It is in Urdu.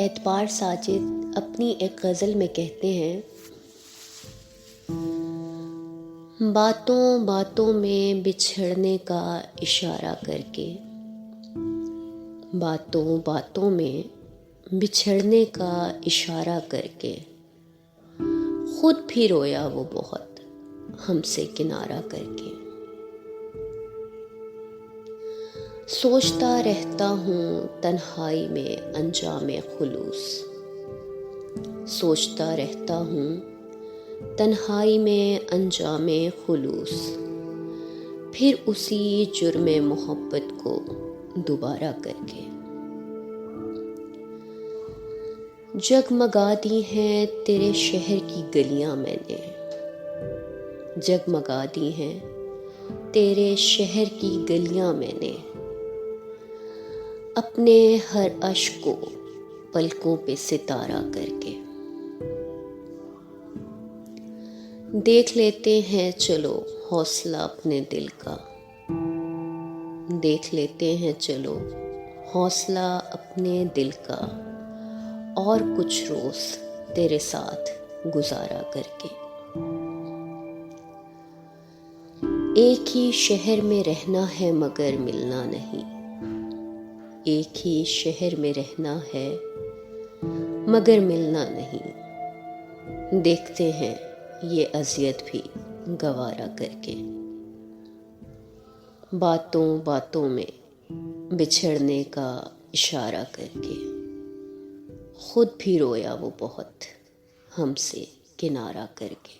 اعتبار ساجد اپنی ایک غزل میں کہتے ہیں، باتوں باتوں میں بچھڑنے کا اشارہ کر کے، باتوں باتوں میں بچھڑنے کا اشارہ کر کے، خود بھی رویا وہ بہت ہم سے کنارہ کر کے۔ سوچتا رہتا ہوں تنہائی میں انجام خلوص، سوچتا رہتا ہوں تنہائی میں انجام خلوص، پھر اسی جرم محبت کو دوبارہ کر کے۔ جگمگا دی ہیں تیرے شہر کی گلیاں میں نے، جگمگا دی ہیں تیرے شہر کی گلیاں میں نے، اپنے ہر اشک کو پلکوں پہ ستارہ کر کے۔ دیکھ لیتے ہیں چلو حوصلہ اپنے دل کا، دیکھ لیتے ہیں چلو حوصلہ اپنے دل کا، اور کچھ روز تیرے ساتھ گزارا کر کے۔ ایک ہی شہر میں رہنا ہے مگر ملنا نہیں، ایک ہی شہر میں رہنا ہے مگر ملنا نہیں، دیکھتے ہیں یہ اذیت بھی گوارا کر کے۔ باتوں باتوں میں بچھڑنے کا اشارہ کر کے، خود بھی رویا وہ بہت ہم سے کنارہ کر کے۔